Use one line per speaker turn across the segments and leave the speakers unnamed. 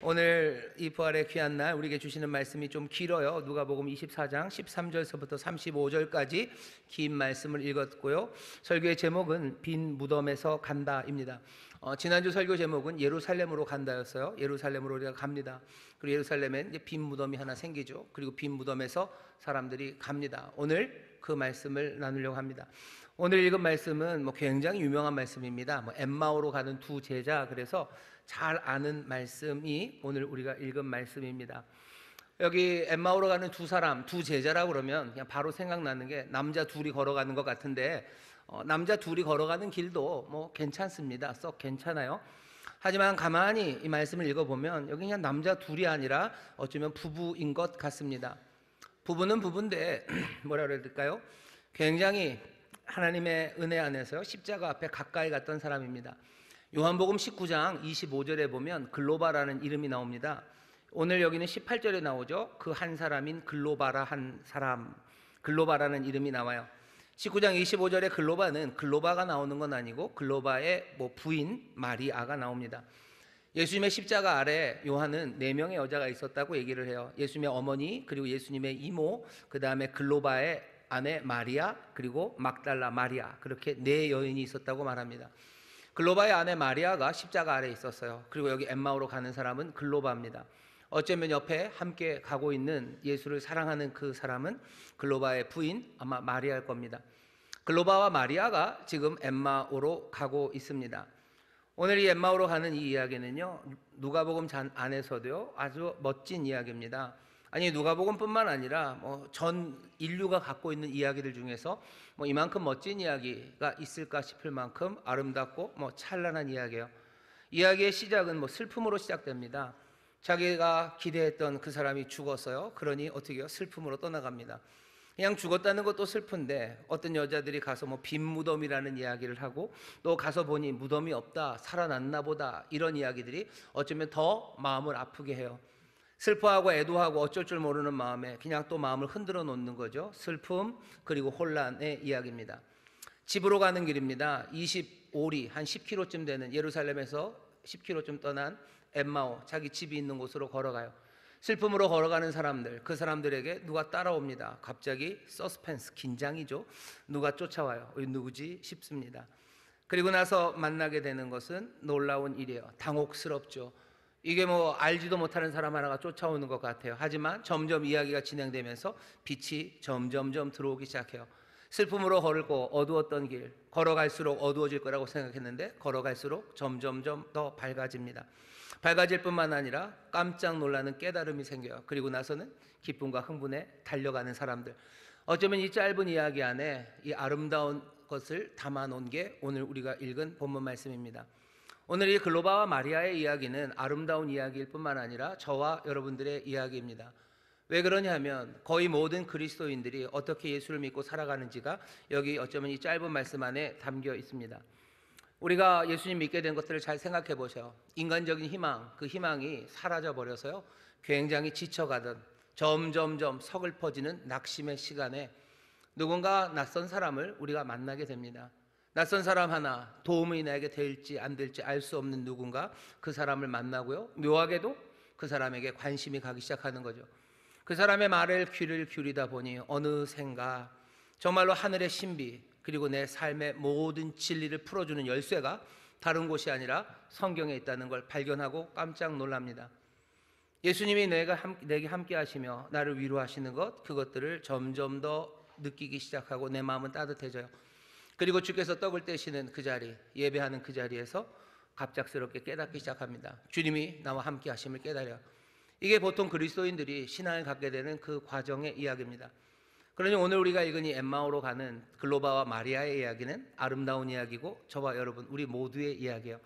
오늘 이 부활의 귀한 날 우리에게 주시는 말씀이 좀 길어요. 누가복음 24장 13절서부터 35절까지 긴 말씀을 읽었고요. 설교의 제목은 빈 무덤에서 간다입니다. 지난주 설교 제목은 예루살렘으로 간다였어요. 예루살렘으로 우리가 갑니다. 그리고 예루살렘엔 이제 빈 무덤이 하나 생기죠. 그리고 빈 무덤에서 사람들이 갑니다. 오늘 그 말씀을 나누려고 합니다. 오늘 읽은 말씀은 굉장히 유명한 말씀입니다. 엠마오로 가는 두 제자, 그래서 잘 아는 말씀이 오늘 우리가 읽은 말씀입니다. 여기 엠마오로 가는 두 사람, 두 제자라고 그러면 그냥 바로 생각나는 게 남자 둘이 걸어가는 것 같은데, 남자 둘이 걸어가는 길도 괜찮습니다. 썩 괜찮아요. 하지만 가만히 이 말씀을 읽어보면 여기 그냥 남자 둘이 아니라 어쩌면 부부인 것 같습니다. 부부는 부부인데 뭐라 그래야 될까요? 굉장히 하나님의 은혜 안에서 십자가 앞에 가까이 갔던 사람입니다. 요한복음 19장 25절에 보면 글로바라는 이름이 나옵니다. 오늘 여기는 18절에 나오죠. 그 한 사람인 글로바라 한 사람, 글로바라는 이름이 나와요. 19장 25절에 글로바는 글로바가 나오는 건 아니고 글로바의 부인 마리아가 나옵니다. 예수님의 십자가 아래 요한은 4명의 여자가 있었다고 얘기를 해요. 예수님의 어머니, 그리고 예수님의 이모, 그 다음에 글로바의 아내 마리아, 그리고 막달라 마리아, 그렇게 4여인이 있었다고 말합니다. 글로바의 아내 마리아가 십자가 아래에 있었어요. 그리고 여기 엠마오로 가는 사람은 글로바입니다. 어쩌면 옆에 함께 가고 있는 예수를 사랑하는 그 사람은 글로바의 부인, 아마 마리아일 겁니다. 글로바와 마리아가 지금 엠마오로 가고 있습니다. 오늘 이 엠마오로 가는 이 이야기는요, 누가복음 안에서도요 아주 멋진 이야기입니다. 아니, 누가복음뿐만 아니라 전 인류가 갖고 있는 이야기들 중에서 이만큼 멋진 이야기가 있을까 싶을 만큼 아름답고 찬란한 이야기예요. 이야기의 시작은 슬픔으로 시작됩니다. 자기가 기대했던 그 사람이 죽었어요. 그러니 어떻게 해요? 슬픔으로 떠나갑니다. 그냥 죽었다는 것도 슬픈데 어떤 여자들이 가서 빈 무덤이라는 이야기를 하고, 또 가서 보니 무덤이 없다, 살아났나 보다, 이런 이야기들이 어쩌면 더 마음을 아프게 해요. 슬퍼하고 애도하고 어쩔 줄 모르는 마음에 그냥 또 마음을 흔들어 놓는 거죠. 슬픔 그리고 혼란의 이야기입니다. 집으로 가는 길입니다. 25리, 한 10km쯤 되는, 예루살렘에서 10km쯤 떠난 엠마오, 자기 집이 있는 곳으로 걸어가요. 슬픔으로 걸어가는 사람들, 그 사람들에게 누가 따라옵니다. 갑자기 서스펜스, 긴장이죠. 누가 쫓아와요. 누구지 싶습니다. 그리고 나서 만나게 되는 것은 놀라운 일이에요. 당혹스럽죠. 이게 알지도 못하는 사람 하나가 쫓아오는 것 같아요. 하지만 점점 이야기가 진행되면서 빛이 점점점 들어오기 시작해요. 슬픔으로 걸고 어두웠던 길, 걸어갈수록 어두워질 거라고 생각했는데 걸어갈수록 점점점 더 밝아집니다. 밝아질 뿐만 아니라 깜짝 놀라는 깨달음이 생겨요. 그리고 나서는 기쁨과 흥분에 달려가는 사람들. 어쩌면 이 짧은 이야기 안에 이 아름다운 것을 담아놓은 게 오늘 우리가 읽은 본문 말씀입니다. 오늘 이 글로바와 마리아의 이야기는 아름다운 이야기일 뿐만 아니라 저와 여러분들의 이야기입니다. 왜 그러냐면 거의 모든 그리스도인들이 어떻게 예수를 믿고 살아가는지가 여기 어쩌면 이 짧은 말씀 안에 담겨 있습니다. 우리가 예수님 믿게 된 것들을 잘 생각해 보세요. 인간적인 희망, 그 희망이 사라져 버려서요, 굉장히 지쳐가던, 점점점 서글퍼지는 낙심의 시간에 누군가 낯선 사람을 우리가 만나게 됩니다. 낯선 사람 하나, 도움이 나에게 될지 안 될지 알 수 없는 누군가, 그 사람을 만나고요, 묘하게도 그 사람에게 관심이 가기 시작하는 거죠. 그 사람의 말에 귀를 기울이다 보니 어느샌가 정말로 하늘의 신비, 그리고 내 삶의 모든 진리를 풀어주는 열쇠가 다른 곳이 아니라 성경에 있다는 걸 발견하고 깜짝 놀랍니다. 예수님이 내게 함께 하시며 나를 위로하시는 것, 그것들을 점점 더 느끼기 시작하고 내 마음은 따뜻해져요. 그리고 주께서 떡을 떼시는 그 자리, 예배하는 그 자리에서 갑작스럽게 깨닫기 시작합니다. 주님이 나와 함께 하심을 깨달아요. 이게 보통 그리스도인들이 신앙을 갖게 되는 그 과정의 이야기입니다. 그러니 오늘 우리가 읽은 이 엠마오로 가는 글로바와 마리아의 이야기는 아름다운 이야기고, 저와 여러분, 우리 모두의 이야기예요.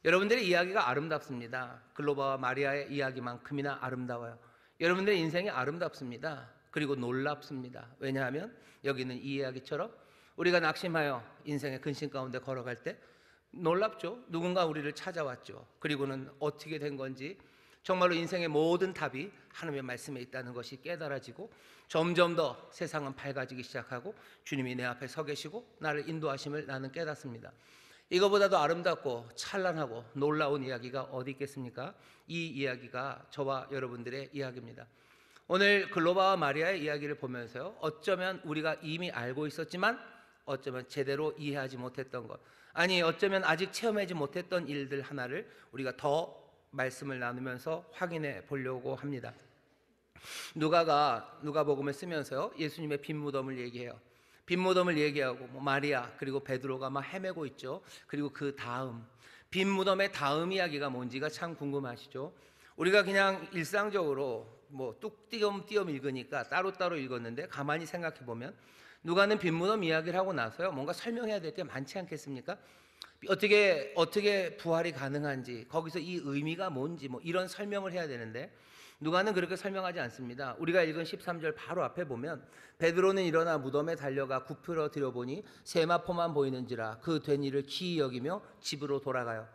여러분들의 이야기가 아름답습니다. 글로바와 마리아의 이야기만큼이나 아름다워요. 여러분들의 인생이 아름답습니다. 그리고 놀랍습니다. 왜냐하면 여기는 이 이야기처럼 우리가 낙심하여 인생의 근심 가운데 걸어갈 때 놀랍죠. 누군가 우리를 찾아왔죠. 그리고는 어떻게 된 건지, 정말로 인생의 모든 답이 하나님의 말씀에 있다는 것이 깨달아지고 점점 더 세상은 밝아지기 시작하고 주님이 내 앞에 서 계시고 나를 인도하심을 나는 깨닫습니다. 이거보다도 아름답고 찬란하고 놀라운 이야기가 어디 있겠습니까? 이 이야기가 저와 여러분들의 이야기입니다. 오늘 글로바와 마리아의 이야기를 보면서요, 어쩌면 우리가 이미 알고 있었지만 어쩌면 제대로 이해하지 못했던 것, 아니 어쩌면 아직 체험하지 못했던 일들 하나를 우리가 더 말씀을 나누면서 확인해 보려고 합니다. 누가가 누가복음을 쓰면서요, 예수님의 빈 무덤을 얘기해요. 빈 무덤을 얘기하고 마리아 그리고 베드로가 막 헤매고 있죠. 그리고 그 다음 빈 무덤의 다음 이야기가 뭔지가 참 궁금하시죠? 우리가 그냥 일상적으로 뚝 띄엄 읽으니까 따로따로 읽었는데 가만히 생각해 보면 누가는 빈 무덤 이야기를 하고 나서요, 뭔가 설명해야 될 게 많지 않겠습니까? 어떻게 부활이 가능한지, 거기서 이 의미가 뭔지 이런 설명을 해야 되는데 누가는 그렇게 설명하지 않습니다. 우리가 읽은 13절 바로 앞에 보면 베드로는 일어나 무덤에 달려가 굽혀 들여보니 세마포만 보이는지라 그 된 일을 기이 여기며 집으로 돌아가요.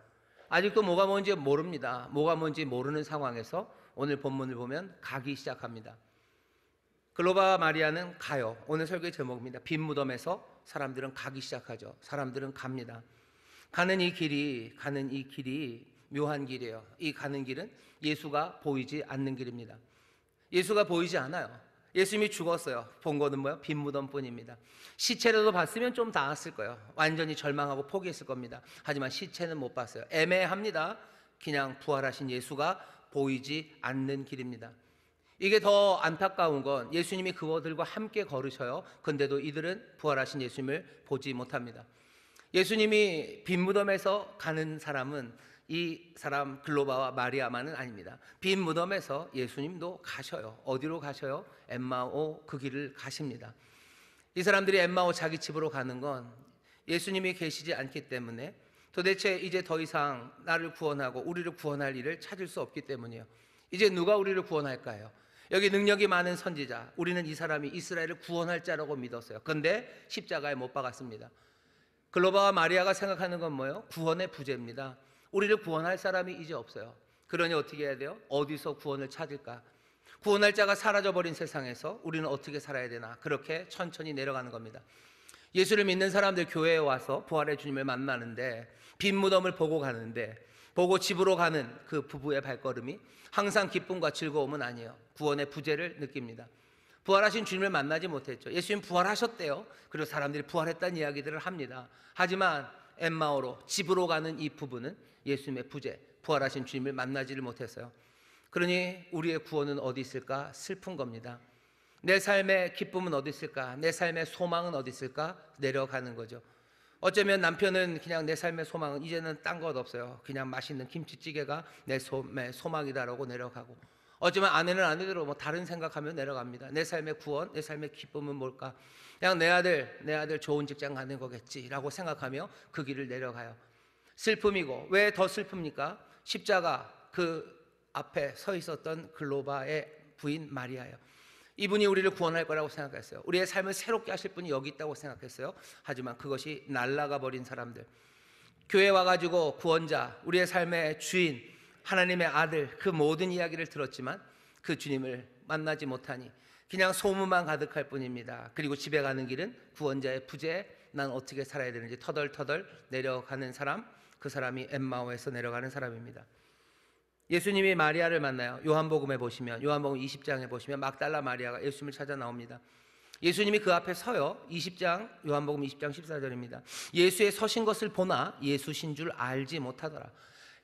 아직도 뭐가 뭔지 모릅니다. 뭐가 뭔지 모르는 상황에서 오늘 본문을 보면 가기 시작합니다. 글로바 마리아는 가요. 오늘 설교의 제목입니다. 빈 무덤에서 사람들은 가기 시작하죠. 사람들은 갑니다. 가는 이 길이 묘한 길이에요. 이 가는 길은 예수가 보이지 않는 길입니다. 예수가 보이지 않아요. 예수님이 죽었어요. 본 거는 뭐예요? 빈 무덤뿐입니다. 시체라도 봤으면 좀 나았을 거예요. 완전히 절망하고 포기했을 겁니다. 하지만 시체는 못 봤어요. 애매합니다. 그냥 부활하신 예수가 보이지 않는 길입니다. 이게 더 안타까운 건 예수님이 그들과 함께 걸으셔요. 근데도 이들은 부활하신 예수님을 보지 못합니다. 예수님이 빈 무덤에서 가는 사람은 이 사람 글로바와 마리아만은 아닙니다. 빈 무덤에서 예수님도 가셔요. 어디로 가셔요? 엠마오 그 길을 가십니다. 이 사람들이 엠마오 자기 집으로 가는 건 예수님이 계시지 않기 때문에, 도대체 이제 더 이상 나를 구원하고 우리를 구원할 일을 찾을 수 없기 때문이에요. 이제 누가 우리를 구원할까요? 여기 능력이 많은 선지자, 우리는 이 사람이 이스라엘을 구원할 자라고 믿었어요. 그런데 십자가에 못 박았습니다. 글로바와 마리아가 생각하는 건 뭐예요? 구원의 부재입니다. 우리를 구원할 사람이 이제 없어요. 그러니 어떻게 해야 돼요? 어디서 구원을 찾을까? 구원할 자가 사라져버린 세상에서 우리는 어떻게 살아야 되나? 그렇게 천천히 내려가는 겁니다. 예수를 믿는 사람들 교회에 와서 부활의 주님을 만나는데, 빈 무덤을 보고 가는데, 보고 집으로 가는 그 부부의 발걸음이 항상 기쁨과 즐거움은 아니에요. 구원의 부재를 느낍니다. 부활하신 주님을 만나지 못했죠. 예수님 부활하셨대요. 그리고 사람들이 부활했다는 이야기들을 합니다. 하지만 엠마오로 집으로 가는 이 부부는 예수님의 부재, 부활하신 주님을 만나지를 못했어요. 그러니 우리의 구원은 어디 있을까? 슬픈 겁니다. 내 삶의 기쁨은 어디 있을까? 내 삶의 소망은 어디 있을까? 내려가는 거죠. 어쩌면 남편은 그냥 내 삶의 소망은 이제는 딴 것 없어요. 그냥 맛있는 김치찌개가 내 삶의 소망이다라고 내려가고, 어쩌면 아내는 아내대로 다른 생각하면 내려갑니다. 내 삶의 구원, 내 삶의 기쁨은 뭘까? 그냥 내 아들 좋은 직장 가는 거겠지라고 생각하며 그 길을 내려가요. 슬픔이고, 왜 더 슬픕니까? 십자가 그 앞에 서 있었던 글로바의 부인 마리아예요. 이분이 우리를 구원할 거라고 생각했어요. 우리의 삶을 새롭게 하실 분이 여기 있다고 생각했어요. 하지만 그것이 날아가 버린 사람들, 교회 와가지고 구원자, 우리의 삶의 주인, 하나님의 아들, 그 모든 이야기를 들었지만 그 주님을 만나지 못하니 그냥 소문만 가득할 뿐입니다. 그리고 집에 가는 길은 구원자의 부재에 난 어떻게 살아야 되는지 터덜터덜 내려가는 사람, 그 사람이 엠마오에서 내려가는 사람입니다. 예수님이 마리아를 만나요. 요한복음에 보시면, 요한복음 20장에 보시면 막달라 마리아가 예수님을 찾아 나옵니다. 예수님이 그 앞에 서요. 20장, 요한복음 20장 14절입니다. 예수의 서신 것을 보나 예수신 줄 알지 못하더라.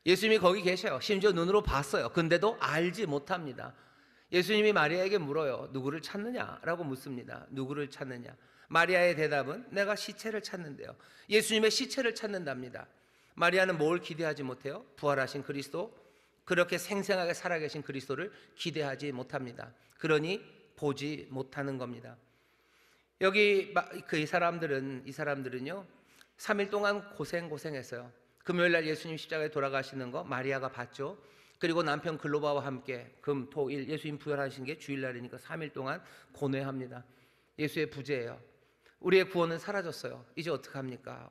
예수님이 거기 계셔요. 심지어 눈으로 봤어요. 근데도 알지 못합니다. 예수님이 마리아에게 물어요. 누구를 찾느냐라고 묻습니다. 누구를 찾느냐? 마리아의 대답은 내가 시체를 찾는데요. 예수님의 시체를 찾는답니다. 마리아는 뭘 기대하지 못해요? 부활하신 그리스도, 그렇게 생생하게 살아계신 그리스도를 기대하지 못합니다. 그러니 보지 못하는 겁니다. 여기 이 사람들은요 3일 동안 고생했어요. 금요일 날 예수님 십자가에 돌아가시는 거 마리아가 봤죠. 그리고 남편 글로바와 함께 금, 토, 일 예수님 부활하신 게 주일날이니까 3일 동안 고뇌합니다. 예수의 부재예요. 우리의 구원은 사라졌어요. 이제 어떡합니까?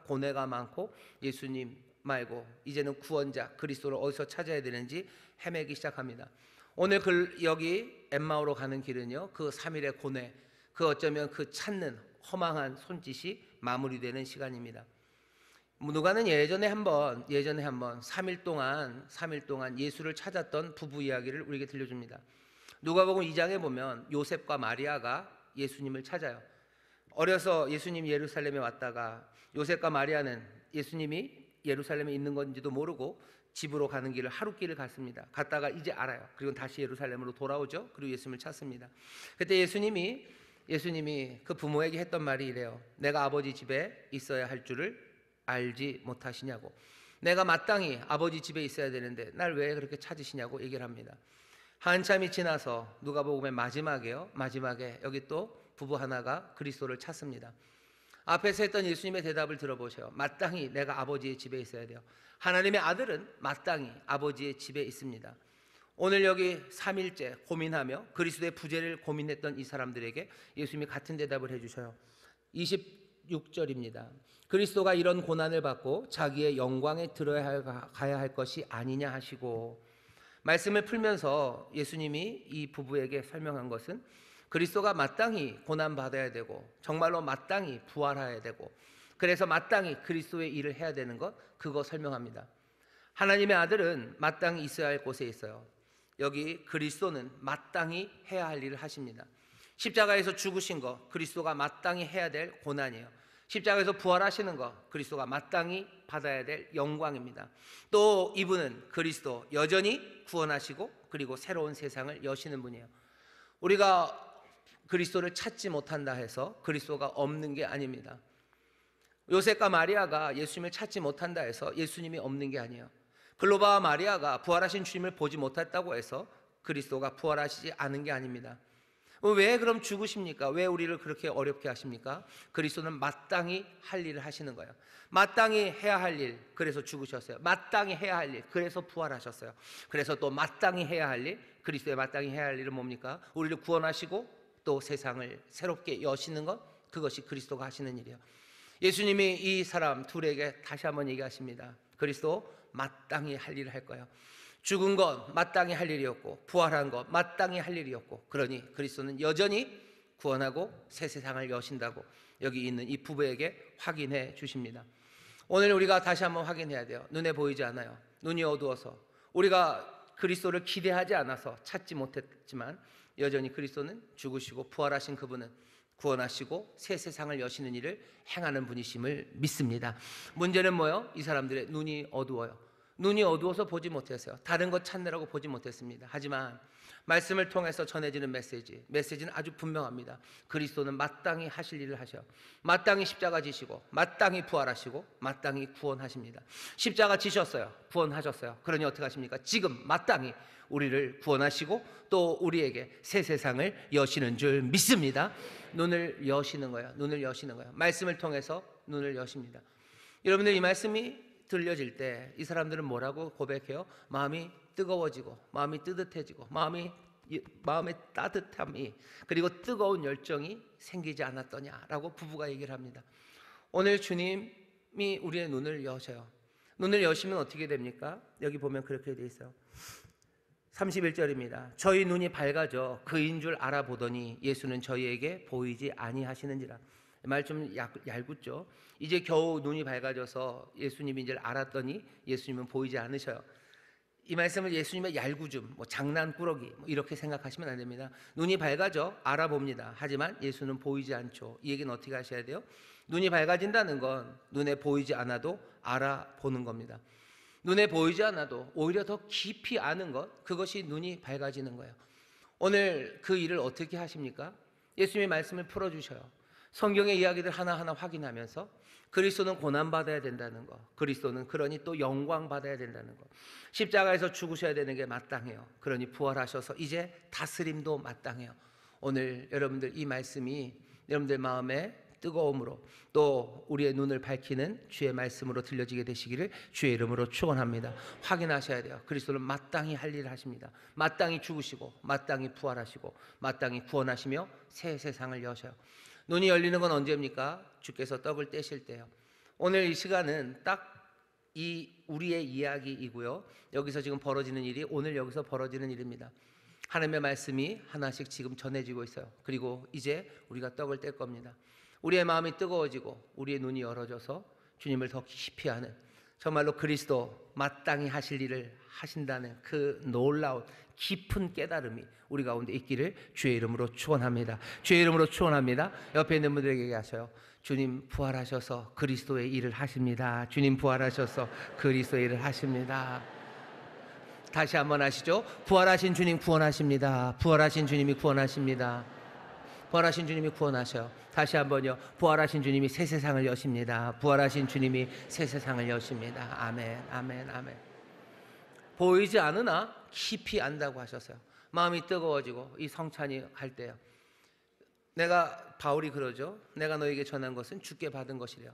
고뇌가 많고 예수님 말고 이제는 구원자 그리스도를 어디서 찾아야 되는지 헤매기 시작합니다. 오늘 여기 엠마오로 가는 길은요, 그 3일의 고뇌, 그 어쩌면 그 찾는 허망한 손짓이 마무리되는 시간입니다. 누가는 예전에 한번 3일 동안 예수를 찾았던 부부 이야기를 우리에게 들려줍니다. 누가복음 2장에 보면 요셉과 마리아가 예수님을 찾아요. 어려서 예수님이 예루살렘에 왔다가 요셉과 마리아는 예수님이 예루살렘에 있는 건지도 모르고 집으로 가는 길을 하룻길을 갔습니다. 갔다가 이제 알아요. 그리고 다시 예루살렘으로 돌아오죠. 그리고 예수님을 찾습니다. 그때 예수님이 그 부모에게 했던 말이 이래요. 내가 아버지 집에 있어야 할 줄을 알지 못하시냐고. 내가 마땅히 아버지 집에 있어야 되는데 날 왜 그렇게 찾으시냐고 얘기를 합니다. 한참이 지나서 누가복음의 마지막에 여기 또 부부 하나가 그리스도를 찾습니다. 앞에서 했던 예수님의 대답을 들어보세요. 마땅히 내가 아버지의 집에 있어야 돼요. 하나님의 아들은 마땅히 아버지의 집에 있습니다. 오늘 여기 3일째 고민하며 그리스도의 부재를 고민했던 이 사람들에게 예수님이 같은 대답을 해주셔요. 26절입니다. 그리스도가 이런 고난을 받고 자기의 영광에 가야 할 것이 아니냐 하시고, 말씀을 풀면서 예수님이 이 부부에게 설명한 것은 그리스도가 마땅히 고난받아야 되고 정말로 마땅히 부활해야 되고 그래서 마땅히 그리스도의 일을 해야 되는 것, 그거 설명합니다. 하나님의 아들은 마땅히 있어야 할 곳에 있어요. 여기 그리스도는 마땅히 해야 할 일을 하십니다. 십자가에서 죽으신 거 그리스도가 마땅히 해야 될 고난이에요. 십자가에서 부활하시는 거 그리스도가 마땅히 받아야 될 영광입니다. 또 이분은 그리스도 여전히 구원하시고 그리고 새로운 세상을 여시는 분이에요. 우리가 그리스도를 찾지 못한다 해서 그리스도가 없는 게 아닙니다. 요셉과 마리아가 예수님을 찾지 못한다 해서 예수님이 없는 게 아니에요. 글로바와 마리아가 부활하신 주님을 보지 못했다고 해서 그리스도가 부활하시지 않은 게 아닙니다. 왜 그럼 죽으십니까? 왜 우리를 그렇게 어렵게 하십니까? 그리스도는 마땅히 할 일을 하시는 거예요. 마땅히 해야 할 일, 그래서 죽으셨어요. 마땅히 해야 할 일, 그래서 부활하셨어요. 그래서 또 마땅히 해야 할 일, 그리스도의 마땅히 해야 할 일은 뭡니까? 우리를 구원하시고 또 세상을 새롭게 여시는 것, 그것이 그리스도가 하시는 일이에요. 예수님이 이 사람 둘에게 다시 한번 얘기하십니다. 그리스도 마땅히 할 일을 할 거예요. 죽은 것 마땅히 할 일이었고 부활한 것 마땅히 할 일이었고, 그러니 그리스도는 여전히 구원하고 새 세상을 여신다고 여기 있는 이 부부에게 확인해 주십니다. 오늘 우리가 다시 한번 확인해야 돼요. 눈에 보이지 않아요. 눈이 어두워서 우리가 그리스도를 기대하지 않아서 찾지 못했지만 여전히 그리스도는 죽으시고 부활하신 그분은 구원하시고 새 세상을 여시는 일을 행하는 분이심을 믿습니다. 문제는 뭐예요? 이 사람들의 눈이 어두워요. 눈이 어두워서 보지 못했어요. 다른 것 찾느라고 보지 못했습니다. 하지만 말씀을 통해서 전해지는 메시지는 아주 분명합니다. 그리스도는 마땅히 하실 일을 하셔. 마땅히 십자가 지시고 마땅히 부활하시고 마땅히 구원하십니다. 십자가 지셨어요. 구원하셨어요. 그러니 어떻게 하십니까? 지금 마땅히 우리를 구원하시고 또 우리에게 새 세상을 여시는 줄 믿습니다. 눈을 여시는 거예요. 눈을 여시는 거예요. 말씀을 통해서 눈을 여십니다. 여러분들, 이 말씀이 들려질 때 이 사람들은 뭐라고 고백해요? 마음이 뜨거워지고 마음이 뜨뜻해지고 마음의 따뜻함이 그리고 뜨거운 열정이 생기지 않았더냐라고 부부가 얘기를 합니다. 오늘 주님이 우리의 눈을 여셔요. 눈을 여시면 어떻게 됩니까? 여기 보면 그렇게 돼 있어요. 31절입니다. 저희 눈이 밝아져 그인 줄 알아보더니 예수는 저희에게 보이지 아니하시는지라. 말 좀 얄궂죠. 이제 겨우 눈이 밝아져서 예수님인 줄 알았더니 예수님은 보이지 않으셔요. 이 말씀을 예수님의 얄궂음, 장난꾸러기 이렇게 생각하시면 안 됩니다. 눈이 밝아져 알아봅니다. 하지만 예수는 보이지 않죠. 이 얘기는 어떻게 하셔야 돼요? 눈이 밝아진다는 건 눈에 보이지 않아도 알아보는 겁니다. 눈에 보이지 않아도 오히려 더 깊이 아는 것, 그것이 눈이 밝아지는 거예요. 오늘 그 일을 어떻게 하십니까? 예수님의 말씀을 풀어주셔요. 성경의 이야기들 하나하나 확인하면서 그리스도는 고난받아야 된다는 것, 그리스도는 그러니 또 영광받아야 된다는 것, 십자가에서 죽으셔야 되는 게 마땅해요. 그러니 부활하셔서 이제 다스림도 마땅해요. 오늘 여러분들 이 말씀이 여러분들 마음에 뜨거움으로 또 우리의 눈을 밝히는 주의 말씀으로 들려지게 되시기를 주의 이름으로 축원합니다. 확인하셔야 돼요. 그리스도는 마땅히 할 일을 하십니다. 마땅히 죽으시고 마땅히 부활하시고 마땅히 구원하시며 새 세상을 여셔요. 눈이 열리는 건 언제입니까? 주께서 떡을 떼실 때요. 오늘 이 시간은 딱 이 우리의 이야기이고요. 여기서 지금 벌어지는 일이 오늘 여기서 벌어지는 일입니다. 하나님의 말씀이 하나씩 지금 전해지고 있어요. 그리고 이제 우리가 떡을 뗄 겁니다. 우리의 마음이 뜨거워지고 우리의 눈이 열어져서 주님을 더 깊이 아는, 정말로 그리스도 마땅히 하실 일을 하신다는 그 놀라운 깊은 깨달음이 우리 가운데 있기를 주의 이름으로 축원합니다. 주의 이름으로 축원합니다. 옆에 있는 분들에게 얘기하셔요. 주님 부활하셔서 그리스도의 일을 하십니다. 주님 부활하셔서 그리스도의 일을 하십니다. 다시 한번 하시죠. 부활하신 주님 구원하십니다. 부활하신 주님이 구원하십니다. 부활하신 주님이 구원하셔요. 다시 한번요. 부활하신 주님이 새 세상을 여십니다. 부활하신 주님이 새 세상을 여십니다. 아멘, 아멘, 아멘. 보이지 않으나 깊이 안다고 하셨어요. 마음이 뜨거워지고 이 성찬이 할 때요. 바울이 그러죠. 내가 너에게 전한 것은 주께 받은 것이래요.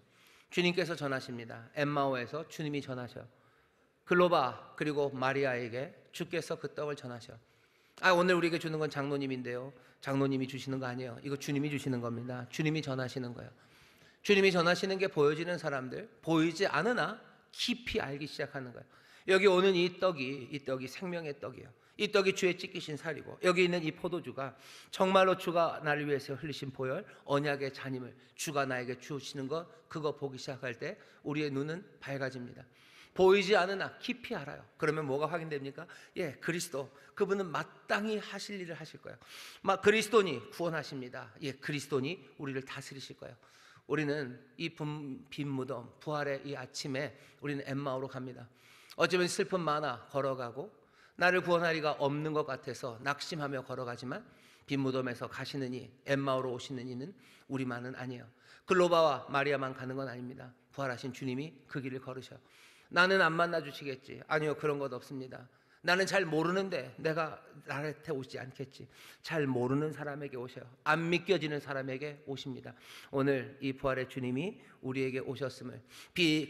주님께서 전하십니다. 엠마오에서 주님이 전하셔요. 글로바 그리고 마리아에게 주께서 그 떡을 전하셔. 오늘 우리에게 주는 건 장로님인데요. 장로님이 주시는 거 아니에요. 이거 주님이 주시는 겁니다. 주님이 전하시는 거예요. 주님이 전하시는 게 보여지는 사람들, 보이지 않으나 깊이 알기 시작하는 거예요. 여기 오는 이 떡이 생명의 떡이에요. 이 떡이 주의 찢기신 살이고, 여기 있는 이 포도주가 정말로 주가 나를 위해서 흘리신 보혈 언약의 잔임을 주가 나에게 주시는 것, 그거 보기 시작할 때 우리의 눈은 밝아집니다. 보이지 않으나 깊이 알아요. 그러면 뭐가 확인됩니까? 그리스도, 그분은 마땅히 하실 일을 하실 거예요. 그리스도니 구원하십니다. 그리스도니 우리를 다스리실 거예요. 우리는 이 빈 무덤, 부활의 이 아침에 우리는 엠마오로 갑니다. 어쩌면 슬픔 많아 걸어가고 나를 구원할 이가 없는 것 같아서 낙심하며 걸어가지만 빈 무덤에서 가시는 이, 엠마오로 오시는 이는 우리만은 아니에요. 글로바와 마리아만 가는 건 아닙니다. 부활하신 주님이 그 길을 걸으셔요. 나는 안 만나 주시겠지. 아니요, 그런 것 없습니다. 나는 잘 모르는데 내가 나한테 오지 않겠지. 잘 모르는 사람에게 오셔요. 안 믿겨지는 사람에게 오십니다. 오늘 이 부활의 주님이 우리에게 오셨음을,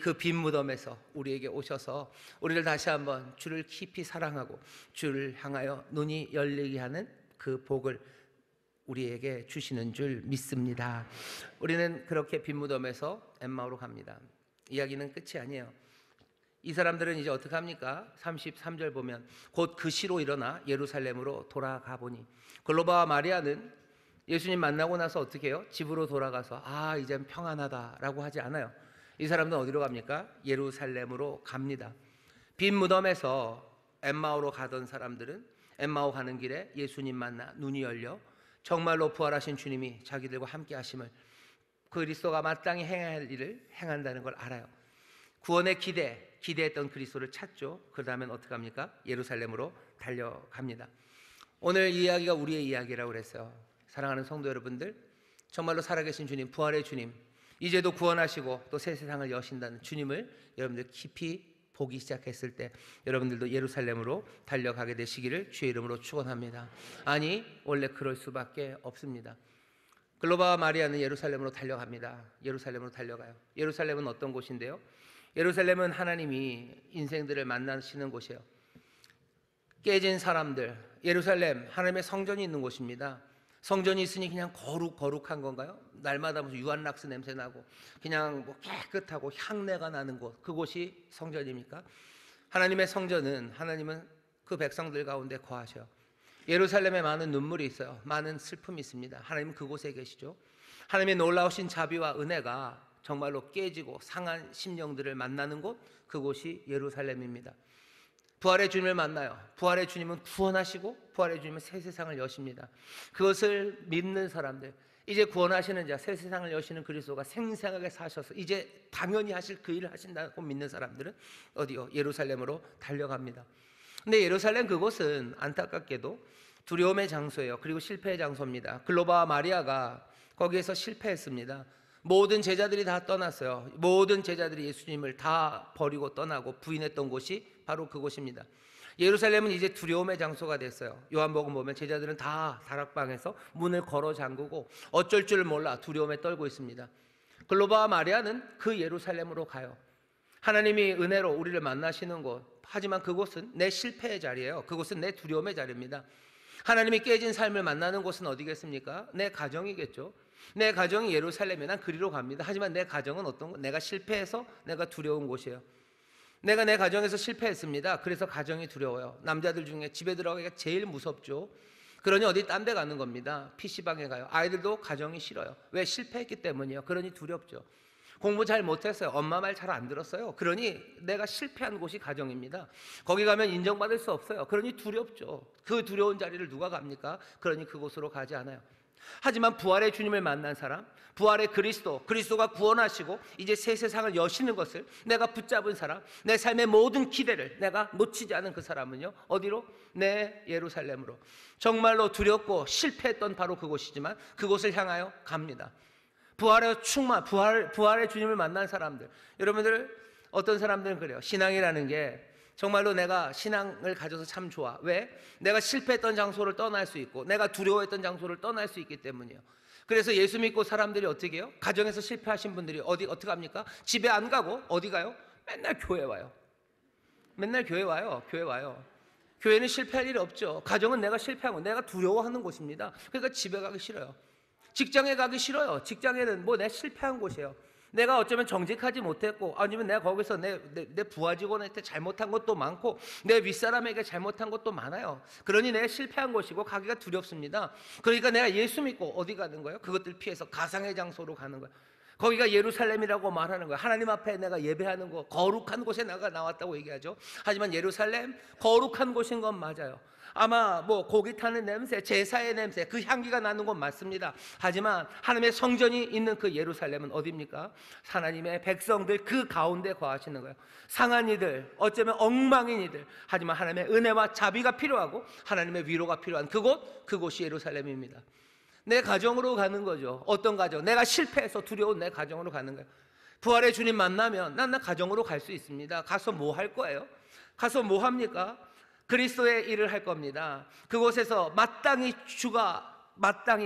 그 빈 무덤에서 우리에게 오셔서 우리를 다시 한번 주를 깊이 사랑하고 주를 향하여 눈이 열리게 하는 그 복을 우리에게 주시는 줄 믿습니다. 우리는 그렇게 빈 무덤에서 엠마오로 갑니다. 이야기는 끝이 아니에요. 이 사람들은 이제 어떻게 합니까? 33절 보면 곧 그 시로 일어나 예루살렘으로 돌아가 보니, 글로바와 마리아는 예수님 만나고 나서 어떻게 해요? 집으로 돌아가서 이젠 평안하다라고 하지 않아요. 이 사람들은 어디로 갑니까? 예루살렘으로 갑니다. 빈 무덤에서 엠마오로 가던 사람들은 엠마오 가는 길에 예수님 만나 눈이 열려 정말로 부활하신 주님이 자기들과 함께 하심을, 그리스도가 마땅히 행해야 할 일을 행한다는 걸 알아요. 구원의 기대했던 그리스도를 찾죠. 그 다음엔 어떻게 합니까? 예루살렘으로 달려갑니다. 오늘 이 이야기가 우리의 이야기라고 그랬어요. 사랑하는 성도 여러분들, 정말로 살아계신 주님, 부활의 주님, 이제도 구원하시고 또 새 세상을 여신다는 주님을 여러분들 깊이 보기 시작했을 때 여러분들도 예루살렘으로 달려가게 되시기를 주의 이름으로 축원합니다. 아니, 원래 그럴 수밖에 없습니다. 글로바와 마리아는 예루살렘으로 달려갑니다. 예루살렘으로 달려가요. 예루살렘은 어떤 곳인데요? 예루살렘은 하나님이 인생들을 만나시는 곳이에요. 깨진 사람들, 예루살렘 하나님의 성전이 있는 곳입니다. 성전이 있으니 그냥 거룩한 건가요? 날마다 무슨 유한락스 냄새 나고 그냥 깨끗하고 향내가 나는 곳, 그곳이 성전입니까? 하나님의 성전은, 하나님은 그 백성들 가운데 거하셔요. 예루살렘에 많은 눈물이 있어요. 많은 슬픔이 있습니다. 하나님은 그곳에 계시죠. 하나님의 놀라우신 자비와 은혜가 정말로 깨지고 상한 심령들을 만나는 곳, 그곳이 예루살렘입니다. 부활의 주님을 만나요. 부활의 주님은 구원하시고 부활의 주님은 새 세상을 여십니다. 그것을 믿는 사람들, 이제 구원하시는 자, 새 세상을 여시는 그리스도가 생생하게 사셔서 이제 당연히 하실 그 일을 하신다고 믿는 사람들은 어디요? 예루살렘으로 달려갑니다. 근데 예루살렘 그곳은 안타깝게도 두려움의 장소예요. 그리고 실패의 장소입니다. 글로바와 마리아가 거기에서 실패했습니다. 모든 제자들이 다 떠났어요. 모든 제자들이 예수님을 다 버리고 떠나고 부인했던 곳이 바로 그곳입니다. 예루살렘은 이제 두려움의 장소가 됐어요. 요한복음 보면 제자들은 다 다락방에서 문을 걸어 잠그고 어쩔 줄 몰라 두려움에 떨고 있습니다. 글로바와 마리아는 그 예루살렘으로 가요. 하나님이 은혜로 우리를 만나시는 곳, 하지만 그곳은 내 실패의 자리예요. 그곳은 내 두려움의 자리입니다. 하나님이 깨진 삶을 만나는 곳은 어디겠습니까? 내 가정이겠죠. 내 가정이 예루살렘이면 난 그리로 갑니다. 하지만 내 가정은 어떤 것? 내가 실패해서 내가 두려운 곳이에요. 내가 내 가정에서 실패했습니다. 그래서 가정이 두려워요. 남자들 중에 집에 들어가기가 제일 무섭죠. 그러니 어디 딴 데 가는 겁니다. PC방에 가요. 아이들도 가정이 싫어요. 왜? 실패했기 때문이에요. 그러니 두렵죠. 공부 잘 못했어요. 엄마 말 잘 안 들었어요. 그러니 내가 실패한 곳이 가정입니다. 거기 가면 인정받을 수 없어요. 그러니 두렵죠. 그 두려운 자리를 누가 갑니까? 그러니 그곳으로 가지 않아요. 하지만 부활의 주님을 만난 사람, 부활의 그리스도가 구원하시고 이제 새 세상을 여시는 것을 내가 붙잡은 사람, 내 삶의 모든 기대를 내가 놓치지 않은 그 사람은요, 어디로? 내 예루살렘으로. 정말로 두렵고 실패했던 바로 그곳이지만 그곳을 향하여 갑니다. 부활의 주님을 만난 사람들, 여러분들 어떤 사람들은 그래요. 신앙이라는 게 정말로 내가 신앙을 가져서 참 좋아. 왜? 내가 실패했던 장소를 떠날 수 있고 내가 두려워했던 장소를 떠날 수 있기 때문이에요. 그래서 예수 믿고 사람들이 어떻게 해요? 가정에서 실패하신 분들이 어떻게 합니까? 집에 안 가고 어디 가요? 맨날 교회 와요. 맨날 교회 와요. 교회는 실패할 일이 없죠. 가정은 내가 실패하고 내가 두려워하는 곳입니다. 그러니까 집에 가기 싫어요. 직장에 가기 싫어요. 직장에는 뭐 내 실패한 곳이에요. 내가 어쩌면 정직하지 못했고, 아니면 내가 거기서 내 부하 직원한테 잘못한 것도 많고 내 윗사람에게 잘못한 것도 많아요. 그러니 내가 실패한 곳이고 가기가 두렵습니다. 그러니까 내가 예수 믿고 어디 가는 거예요? 그것들 피해서 가상의 장소로 가는 거예요. 거기가 예루살렘이라고 말하는 거예요. 하나님 앞에 내가 예배하는 거, 거룩한 곳에 내가 나왔다고 얘기하죠. 하지만 예루살렘 거룩한 곳인 건 맞아요. 아마 뭐 고기 타는 냄새, 제사의 냄새, 그 향기가 나는 건 맞습니다. 하지만 하나님의 성전이 있는 그 예루살렘은 어디입니까? 하나님의 백성들 그 가운데 거하시는 거예요. 상한 이들, 어쩌면 엉망인 이들, 하지만 하나님의 은혜와 자비가 필요하고 하나님의 위로가 필요한 그곳이 예루살렘입니다. 내 가정으로 가는 거죠. 어떤 가정? 내가 실패해서 두려운 내 가정으로 가는 거예요. 부활의 주님 만나면 난 가정으로 갈 수 있습니다. 가서 뭐 할 거예요? 가서 뭐 합니까? 그리스도의 일을 할 겁니다. 그곳에서 마땅히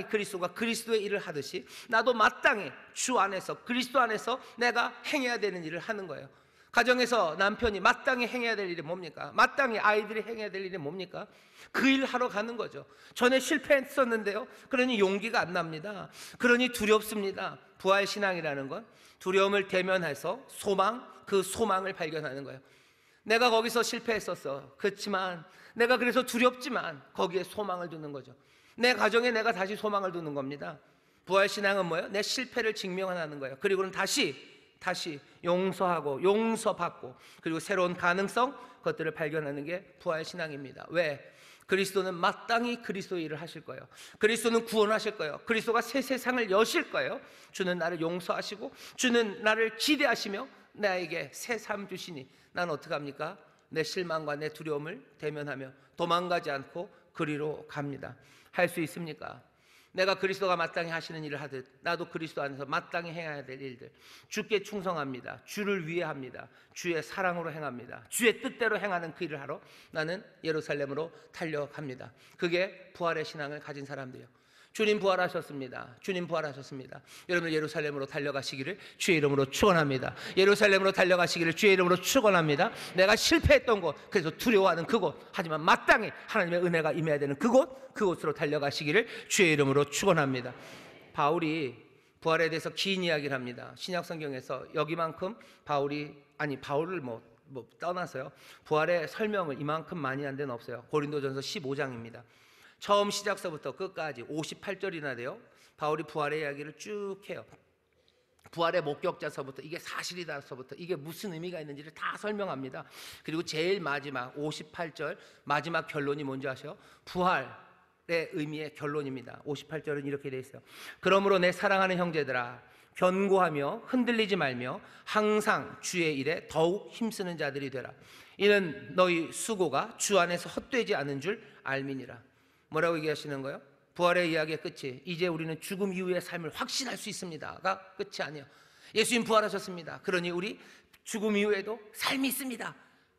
그리스도가 그리스도의 일을 하듯이 나도 마땅히 주 안에서 그리스도 안에서 내가 행해야 되는 일을 하는 거예요. 가정에서 남편이 마땅히 행해야 될 일이 뭡니까? 마땅히 아이들이 행해야 될 일이 뭡니까? 그 일 하러 가는 거죠. 전에 실패했었는데요, 그러니 용기가 안 납니다. 그러니 두렵습니다. 부활신앙이라는 건 두려움을 대면해서 그 소망을 발견하는 거예요. 내가 거기서 실패했었어. 그렇지만 내가 그래서 두렵지만 거기에 소망을 두는 거죠. 내 가정에 내가 다시 소망을 두는 겁니다. 부활신앙은 뭐예요? 내 실패를 증명하는 거예요. 그리고는 다시 용서하고 용서받고 그리고 새로운 가능성, 그것들을 발견하는 게 부활신앙입니다. 왜? 그리스도는 마땅히 그리스도의 일을 하실 거예요. 그리스도는 구원하실 거예요. 그리스도가 새 세상을 여실 거예요. 주는 나를 용서하시고 주는 나를 기대하시며 나에게 새 삶 주시니 나는 어떻게 합니까? 내 실망과 내 두려움을 대면하며 도망가지 않고 그리로 갑니다. 할 수 있습니까? 내가 그리스도가 마땅히 하시는 일을 하듯 나도 그리스도 안에서 마땅히 행해야 될 일들, 주께 충성합니다. 주를 위해 합니다. 주의 사랑으로 행합니다. 주의 뜻대로 행하는 그 일을 하러 나는 예루살렘으로 달려갑니다. 그게 부활의 신앙을 가진 사람들이요. 주님 부활하셨습니다. 주님 부활하셨습니다. 여러분 예루살렘으로 달려가시기를 주의 이름으로 축원합니다. 예루살렘으로 달려가시기를 주의 이름으로 축원합니다. 내가 실패했던 곳, 그래서 두려워하는 그곳, 하지만 마땅히 하나님의 은혜가 임해야 되는 그곳으로 달려가시기를 주의 이름으로 축원합니다. 바울이 부활에 대해서 긴 이야기를 합니다. 신약 성경에서 여기만큼 바울을 떠나서요, 부활의 설명을 이만큼 많이 한 데는 없어요. 고린도전서 15장입니다. 처음 시작서부터 끝까지 58절이나 돼요. 바울이 부활의 이야기를 쭉 해요. 부활의 목격자서부터 이게 사실이다서부터 이게 무슨 의미가 있는지를 다 설명합니다. 그리고 제일 마지막 58절 마지막 결론이 뭔지 아세요? 부활의 의미의 결론입니다. 58절은 이렇게 돼 있어요. 그러므로 내 사랑하는 형제들아, 견고하며 흔들리지 말며 항상 주의 일에 더욱 힘쓰는 자들이 되라. 이는 너희 수고가 주 안에서 헛되지 않은 줄 알미니라. 뭐라고 얘기하시는 거예요? 부활의 이야기의 끝이 이제 우리는 죽음 이후의 삶을 확신할 수 있습니다가 끝이 아니에요. 예수님 부활하셨습니다. 그러니 우리 죽음 이후에도 삶이 있습니다.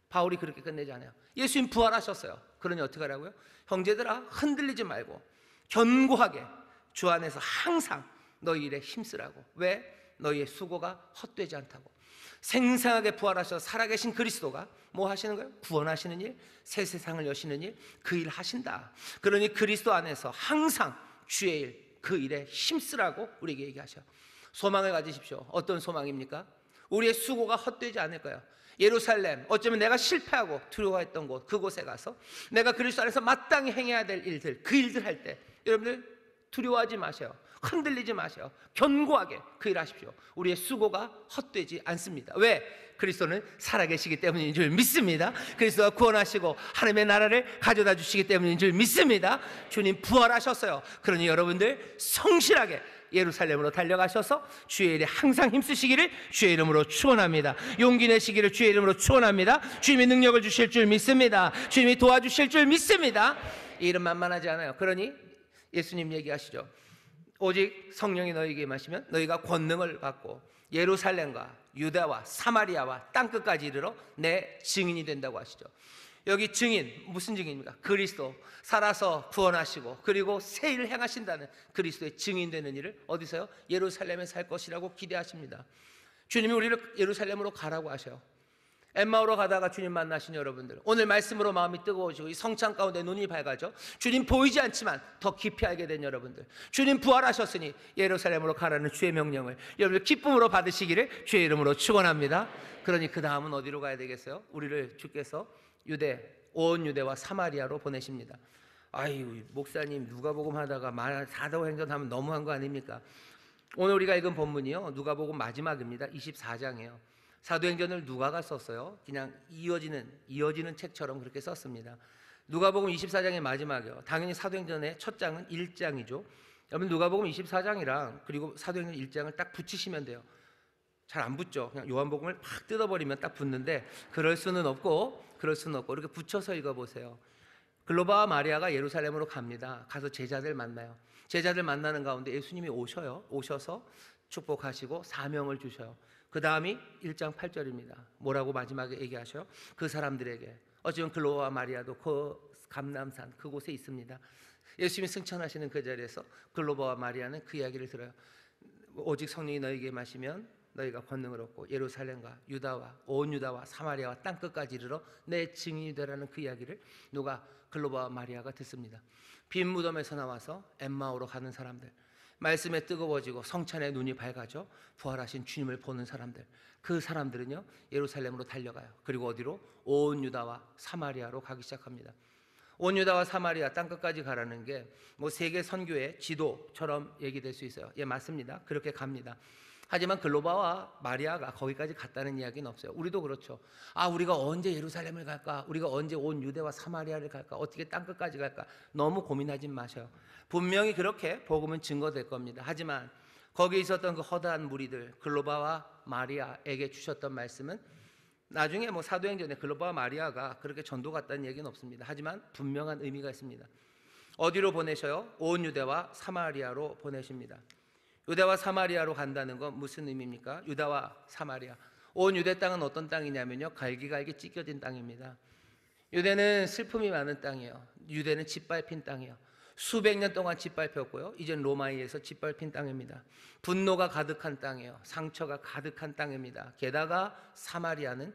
바울이 그렇게 끝내지 않아요. 예수님 부활하셨어요. 그러니 어떻게 하라고요? 형제들아, 흔들리지 말고 견고하게 주 안에서 항상 너희 일에 힘쓰라고. 왜? 너희의 수고가 헛되지 않다고. 생생하게 부활하셔서 살아계신 그리스도가 뭐 하시는 거예요? 구원하시는 일, 새 세상을 여시는 일, 그 일 하신다. 그러니 그리스도 안에서 항상 주의 일, 그 일에 힘쓰라고 우리에게 얘기하셔요. 소망을 가지십시오. 어떤 소망입니까? 우리의 수고가 헛되지 않을 거예요. 예루살렘, 어쩌면 내가 실패하고 두려워했던 곳, 그곳에 가서 내가 그리스도 안에서 마땅히 행해야 될 일들, 그 일들 할 때 여러분들 두려워하지 마세요. 흔들리지 마세요. 견고하게 그 일 하십시오. 우리의 수고가 헛되지 않습니다. 왜? 그리스도는 살아계시기 때문인 줄 믿습니다. 그리스도가 구원하시고 하나님의 나라를 가져다 주시기 때문인 줄 믿습니다. 주님 부활하셨어요. 그러니 여러분들 성실하게 예루살렘으로 달려가셔서 주의 일에 항상 힘쓰시기를 주의 이름으로 축원합니다. 용기 내시기를 주의 이름으로 축원합니다. 주님이 능력을 주실 줄 믿습니다. 주님이 도와주실 줄 믿습니다. 이 일은 만만하지 않아요. 그러니 예수님 얘기하시죠. 오직 성령이 너희에게 임하시면 너희가 권능을 받고 예루살렘과 유다와 사마리아와 땅끝까지 이르러 내 증인이 된다고 하시죠. 여기 증인, 무슨 증인입니까? 그리스도 살아서 구원하시고 그리고 새 일을 행하신다는 그리스도의 증인되는 일을 어디서요? 예루살렘에 살 것이라고 기대하십니다. 주님이 우리를 예루살렘으로 가라고 하셔요. 엠마오로 가다가 주님 만나신 여러분들, 오늘 말씀으로 마음이 뜨거워지고 이 성찬 가운데 눈이 밝아져 주님 보이지 않지만 더 깊이 알게 된 여러분들, 주님 부활하셨으니 예루살렘으로 가라는 주의 명령을 여러분들 기쁨으로 받으시기를 주의 이름으로 축원합니다. 그러니 그 다음은 어디로 가야 되겠어요? 우리를 주께서 온 유대와 사마리아로 보내십니다. 아유, 목사님 누가복음 하다가 사도행전 하면 너무한 거 아닙니까? 오늘 우리가 읽은 본문이요, 누가복음 마지막입니다. 24장이에요. 사도행전을 누가가 썼어요. 그냥 이어지는 책처럼 그렇게 썼습니다. 누가복음 24장의 마지막이요. 당연히 사도행전의 첫 장은 1장이죠. 여러분 누가복음 24장이랑 그리고 사도행전 1장을 딱 붙이시면 돼요. 잘 안 붙죠. 그냥 요한복음을 팍 뜯어버리면 딱 붙는데 그럴 수는 없고 이렇게 붙여서 읽어보세요. 글로바와 마리아가 예루살렘으로 갑니다. 가서 제자들 만나요. 제자들 만나는 가운데 예수님이 오셔서 축복하시고 사명을 주셔요. 그 다음이 1장 8절입니다. 뭐라고 마지막에 얘기하셔요? 그 사람들에게, 어찌보면 글로바와 마리아도 그 감람산 그곳에 있습니다. 예수님이 승천하시는 그 자리에서 글로바와 마리아는 그 이야기를 들어요. 오직 성령이 너희에게 마시면 너희가 권능을 얻고 예루살렘과 온 유다와 사마리아와 땅끝까지 이르러 내 증인이 되라는 그 이야기를 누가 글로바와 마리아가 듣습니다. 빈 무덤에서 나와서 엠마오로 가는 사람들, 말씀에 뜨거워지고 성찬의 눈이 밝아져 부활하신 주님을 보는 사람들, 그 사람들은요 예루살렘으로 달려가요. 그리고 어디로? 온 유다와 사마리아로 가기 시작합니다. 온 유다와 사마리아 땅끝까지 가라는 게 뭐 세계 선교의 지도처럼 얘기될 수 있어요. 예, 맞습니다. 그렇게 갑니다. 하지만 글로바와 마리아가 거기까지 갔다는 이야기는 없어요. 우리도 그렇죠. 우리가 언제 예루살렘을 갈까? 우리가 언제 온 유대와 사마리아를 갈까? 어떻게 땅끝까지 갈까? 너무 고민하지 마셔요. 분명히 그렇게 복음은 증거될 겁니다. 하지만 거기에 있었던 그 허다한 무리들, 글로바와 마리아에게 주셨던 말씀은 나중에 사도행전에 글로바와 마리아가 그렇게 전도 갔다는 얘기는 없습니다. 하지만 분명한 의미가 있습니다. 어디로 보내셔요? 온 유대와 사마리아로 보내십니다. 유대와 사마리아로 간다는 건 무슨 의미입니까? 유다와 사마리아, 온 유대 땅은 어떤 땅이냐면요, 갈기갈기 찢겨진 땅입니다. 유대는 슬픔이 많은 땅이에요. 유대는 짓밟힌 땅이에요. 수백 년 동안 짓밟혔고요, 이젠 로마에 의해서 짓밟힌 땅입니다. 분노가 가득한 땅이에요. 상처가 가득한 땅입니다. 게다가 사마리아는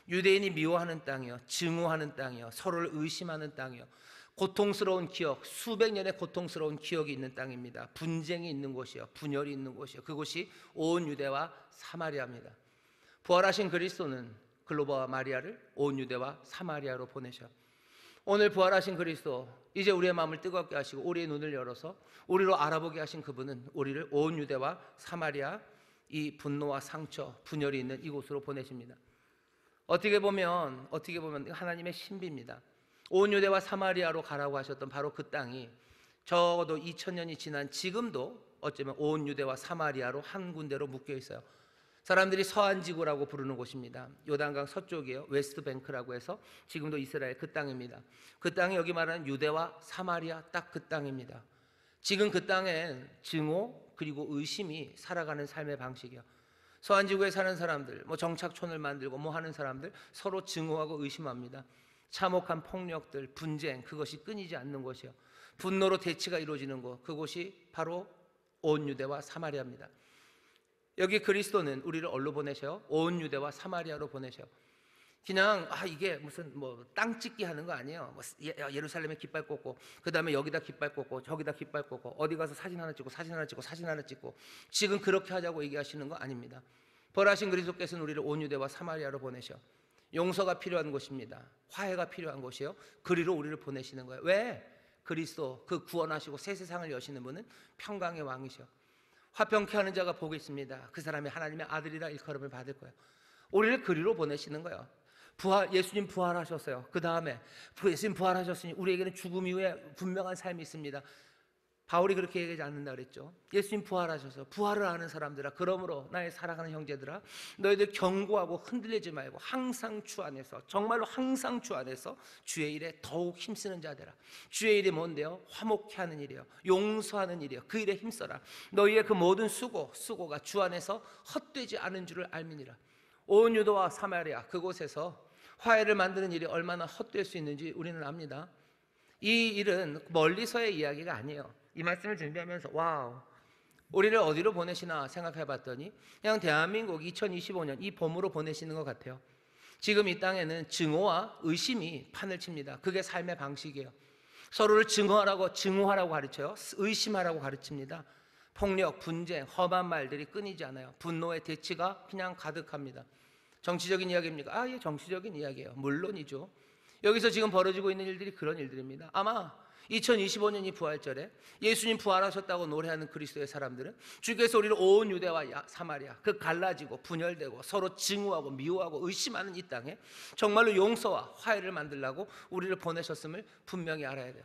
유대인이 미워하는 땅이에요. 증오하는 땅이에요. 서로를 의심하는 땅이에요. 고통스러운 기억, 수백 년의 고통스러운 기억이 있는 땅입니다. 분쟁이 있는 곳이요, 분열이 있는 곳이요. 그곳이 온 유대와 사마리아입니다. 부활하신 그리스도는 글로바와 마리아를 온 유대와 사마리아로 보내셔. 오늘 부활하신 그리스도, 이제 우리의 마음을 뜨겁게 하시고 우리의 눈을 열어서 우리로 알아보게 하신 그분은 우리를 온 유대와 사마리아, 이 분노와 상처, 분열이 있는 이곳으로 보내십니다. 어떻게 보면 하나님의 신비입니다. 온 유대와 사마리아로 가라고 하셨던 바로 그 땅이 적어도 2000년이 지난 지금도 어쩌면 온 유대와 사마리아로 한 군데로 묶여 있어요. 사람들이 서안 지구라고 부르는 곳입니다. 요단강 서쪽이에요. 웨스트뱅크라고 해서 지금도 이스라엘 그 땅입니다. 그 땅이 여기 말하는 유대와 사마리아 딱 그 땅입니다. 지금 그 땅엔 증오 그리고 의심이 살아가는 삶의 방식이에요. 서안 지구에 사는 사람들, 정착촌을 만들고 하는 사람들 서로 증오하고 의심합니다. 참혹한 폭력들, 분쟁, 그것이 끊이지 않는 곳이요, 분노로 대치가 이루어지는 곳, 그곳이 바로 온 유대와 사마리아입니다. 여기 그리스도는 우리를 어디로 보내셔요? 온 유대와 사마리아로 보내셔요. 그냥 이게 무슨 땅 찍기 하는 거 아니에요. 예루살렘에 깃발 꽂고 그 다음에 여기다 깃발 꽂고 저기다 깃발 꽂고 어디 가서 사진 하나 찍고 사진 하나 찍고 사진 하나 찍고 지금 그렇게 하자고 얘기하시는 거 아닙니다. 벌하신 그리스도께서는 우리를 온 유대와 사마리아로 보내셔. 용서가 필요한 곳입니다. 화해가 필요한 곳이요, 그리로 우리를 보내시는 거예요. 왜? 그리스도, 그 구원하시고 새 세상을 여시는 분은 평강의 왕이셔. 화평케 하는 자가 복이 있습니다. 그 사람이 하나님의 아들이라 일컬음을 받을 거예요. 우리를 그리로 보내시는 거예요. 예수님 부활하셨어요. 그 다음에 예수님 부활하셨으니 우리에게는 죽음 이후에 분명한 삶이 있습니다. 바울이 그렇게 얘기하지 않는다 그랬죠. 예수님 부활하셔서 부활을 아는 사람들아, 그러므로 나의 사랑하는 형제들아, 너희들 견고하고 흔들리지 말고 항상 주 안에서, 정말로 항상 주 안에서 주의 일에 더욱 힘쓰는 자 되라. 주의 일이 뭔데요? 화목케 하는 일이요, 용서하는 일이요, 그 일에 힘써라. 너희의 그 모든 수고가 주 안에서 헛되지 않은 줄을 알미니라. 온 유다와 사마리아 그곳에서 화해를 만드는 일이 얼마나 헛될 수 있는지 우리는 압니다. 이 일은 멀리서의 이야기가 아니에요. 이 말씀을 준비하면서 와우, 우리를 어디로 보내시나 생각해 봤더니 그냥 대한민국 2025년 이 봄으로 보내시는 것 같아요. 지금 이 땅에는 증오와 의심이 판을 칩니다. 그게 삶의 방식이에요. 서로를 증오하라고 가르쳐요. 의심하라고 가르칩니다. 폭력, 분쟁, 험한 말들이 끊이지 않아요. 분노의 대치가 그냥 가득합니다. 정치적인 이야기입니까? 예, 정치적인 이야기예요. 물론이죠. 여기서 지금 벌어지고 있는 일들이 그런 일들입니다. 아마 2025년 이 부활절에 예수님 부활하셨다고 노래하는 그리스도의 사람들은 주께서 우리를 온 유대와 사마리아, 그 갈라지고 분열되고 서로 증오하고 미워하고 의심하는 이 땅에 정말로 용서와 화해를 만들려고 우리를 보내셨음을 분명히 알아야 돼요.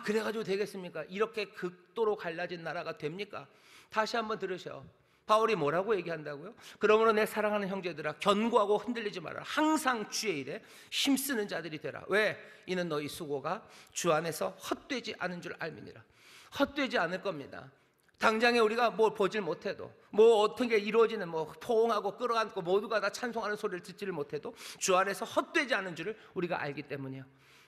그래가지고 되겠습니까? 이렇게 극도로 갈라진 나라가 됩니까? 다시 한번 들으셔. 바울이 뭐라고 얘기한다고요? 그러므로 내 사랑하는 형제들아, 견고하고 흔들리지 마라. 항상 주의 일에 힘쓰는 자들이 되라. 왜? 이는 너희 수고가 주 안에서 헛되지 않은 줄 알미니라. 헛되지 않을 겁니다. 당장에 우리가 뭘 보질 못해도, 어떻게 이루어지는 포옹하고 끌어안고 모두가 다 찬송하는 소리를 듣지를 못해도 주 안에서 헛되지 않은 줄을 우리가 알기 때문이에요.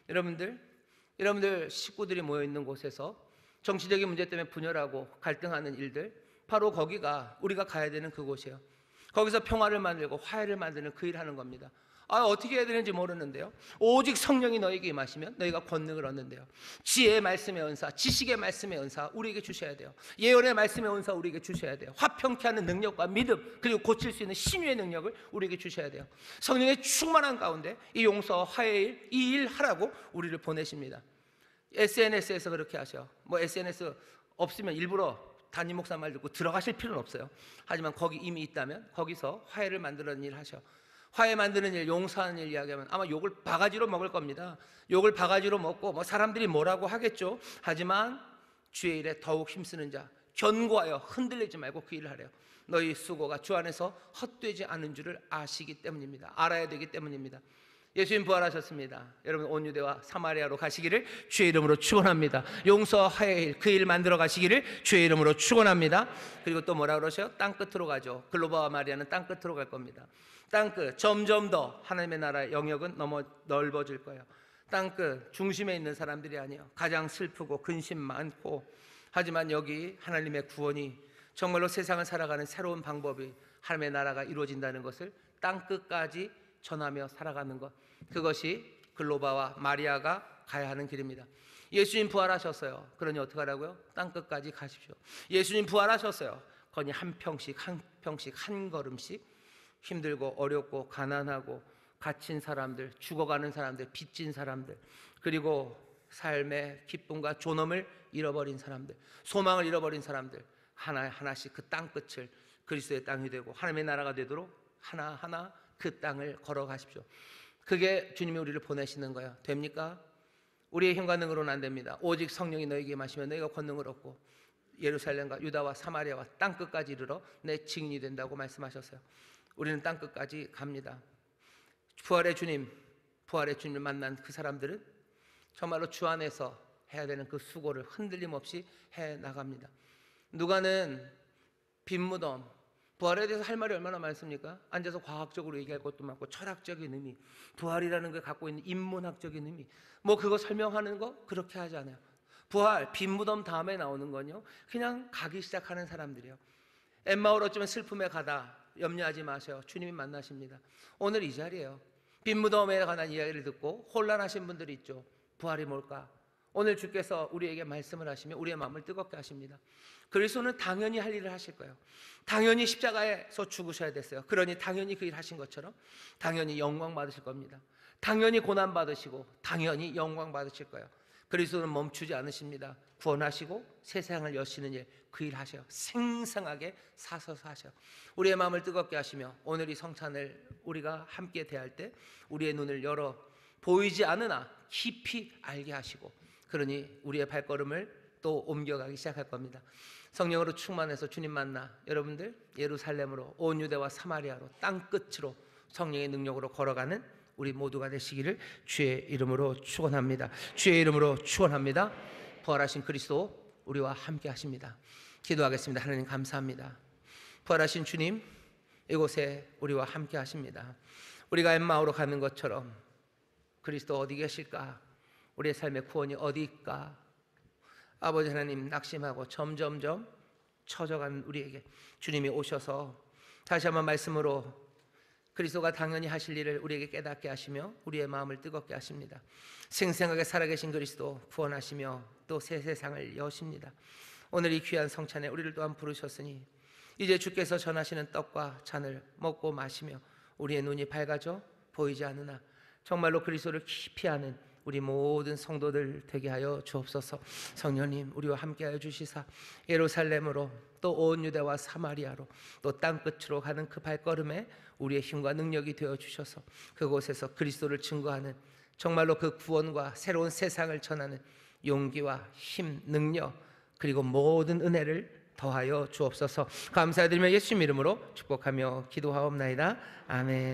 여러분들 식구들이 모여있는 곳에서 정치적인 문제 때문에 분열하고 갈등하는 일들, 바로 거기가 우리가 가야 되는 그곳이에요. 거기서 평화를 만들고 화해를 만드는 그 일을 하는 겁니다. 어떻게 해야 되는지 모르는데요, 오직 성령이 너에게 임하시면 너희가 권능을 얻는데요. 지혜의 말씀의 은사, 지식의 말씀의 은사 우리에게 주셔야 돼요. 예언의 말씀의 은사 우리에게 주셔야 돼요. 화평케 하는 능력과 믿음, 그리고 고칠 수 있는 신유의 능력을 우리에게 주셔야 돼요. 성령의 충만한 가운데 이 용서와 화해의 일, 이 일 하라고 우리를 보내십니다. SNS에서 그렇게 하셔. SNS 없으면 일부러 담임 목사 말 듣고 들어가실 필요는 없어요. 하지만 거기 이미 있다면 거기서 화해를 만드는 일 하셔. 화해 만드는 일, 용서하는 일 이야기하면 아마 욕을 바가지로 먹을 겁니다. 욕을 바가지로 먹고 사람들이 뭐라고 하겠죠. 하지만 주의 일에 더욱 힘쓰는 자, 견고하여 흔들리지 말고 그 일을 하래요. 너희 수고가 주 안에서 헛되지 않은 줄을 아시기 때문입니다. 알아야 되기 때문입니다. 예수님 부활하셨습니다. 여러분 온 유대와 사마리아로 가시기를 주의 이름으로 축원합니다. 용서와 화해의 일, 그 일 만들어 가시기를 주의 이름으로 축원합니다. 그리고 또 뭐라 그러셔요? 땅끝으로 가죠. 글로바와 마리아는 땅끝으로 갈 겁니다. 땅끝, 점점 더 하나님의 나라의 영역은 넓어질 거예요. 땅끝 중심에 있는 사람들이 아니에요. 가장 슬프고 근심 많고, 하지만 여기 하나님의 구원이 정말로 세상을 살아가는 새로운 방법이, 하나님의 나라가 이루어진다는 것을 땅끝까지 전하며 살아가는 것, 그것이 글로바와 마리아가 가야 하는 길입니다. 예수님 부활하셨어요. 그러니 어떻게 하라고요? 땅끝까지 가십시오. 예수님 부활하셨어요. 그러니 한 평씩 한 걸음씩 힘들고 어렵고 가난하고 갇힌 사람들, 죽어가는 사람들, 빚진 사람들, 그리고 삶의 기쁨과 존엄을 잃어버린 사람들, 소망을 잃어버린 사람들, 하나씩 그 땅끝을 그리스도의 땅이 되고 하나님의 나라가 되도록 하나하나 그 땅을 걸어가십시오. 그게 주님이 우리를 보내시는 거예요. 됩니까? 우리의 힘과 능으로는 안 됩니다. 오직 성령이 너에게 임하시면 너희가 권능을 얻고 예루살렘과 유다와 사마리아와 땅끝까지 이르러 내 증인이 된다고 말씀하셨어요. 우리는 땅끝까지 갑니다. 부활의 주님을 만난 그 사람들은 정말로 주 안에서 해야 되는 그 수고를 흔들림 없이 해 나갑니다. 누가는 빈 무덤, 부활에 대해서 할 말이 얼마나 많습니까? 앉아서 과학적으로 얘기할 것도 많고, 철학적인 의미, 부활이라는 걸 갖고 있는 인문학적인 의미, 그거 설명하는 거 그렇게 하지 않아요. 부활, 빈 무덤 다음에 나오는 건요, 그냥 가기 시작하는 사람들이에요. 엠마오로 어쩌면 슬픔에 가다 염려하지 마세요. 주님이 만나십니다. 오늘 이 자리에요. 빈 무덤에 관한 이야기를 듣고 혼란하신 분들이 있죠. 부활이 뭘까? 오늘 주께서 우리에게 말씀을 하시며 우리의 마음을 뜨겁게 하십니다. 그리스도는 당연히 할 일을 하실 거예요. 당연히 십자가에서 죽으셔야 됐어요. 그러니 당연히 그 일 하신 것처럼 당연히 영광 받으실 겁니다. 당연히 고난 받으시고 당연히 영광 받으실 거예요. 그리스도는 멈추지 않으십니다. 구원하시고 세상을 여시는 일, 그 일 하셔요. 생생하게 사서서 하셔요. 우리의 마음을 뜨겁게 하시며 오늘 이 성찬을 우리가 함께 대할 때 우리의 눈을 열어 보이지 않으나 깊이 알게 하시고, 그러니 우리의 발걸음을 또 옮겨가기 시작할 겁니다. 성령으로 충만해서 주님 만나 여러분들 예루살렘으로, 온 유대와 사마리아로, 땅끝으로 성령의 능력으로 걸어가는 우리 모두가 되시기를 주의 이름으로 축원합니다. 주의 이름으로 축원합니다. 부활하신 그리스도 우리와 함께 하십니다. 기도하겠습니다. 하나님 감사합니다. 부활하신 주님, 이곳에 우리와 함께 하십니다. 우리가 엠마오로 가는 것처럼 그리스도 어디 계실까? 우리의 삶의 구원이 어디일까? 아버지 하나님, 낙심하고 점점점 처져간 우리에게 주님이 오셔서 다시 한번 말씀으로 그리스도가 당연히 하실 일을 우리에게 깨닫게 하시며 우리의 마음을 뜨겁게 하십니다. 생생하게 살아계신 그리스도 구원하시며 또 새 세상을 여십니다. 오늘 이 귀한 성찬에 우리를 또한 부르셨으니 이제 주께서 전하시는 떡과 잔을 먹고 마시며 우리의 눈이 밝아져 보이지 않으나 정말로 그리스도를 깊이 아는 우리 모든 성도들 되게 하여 주옵소서. 성령님, 우리와 함께하여 주시사 예루살렘으로 또 온 유대와 사마리아로 또 땅끝으로 가는 그 발걸음에 우리의 힘과 능력이 되어 주셔서 그곳에서 그리스도를 증거하는, 정말로 그 구원과 새로운 세상을 전하는 용기와 힘, 능력, 그리고 모든 은혜를 더하여 주옵소서. 감사드리며 예수님 이름으로 축복하며 기도하옵나이다. 아멘.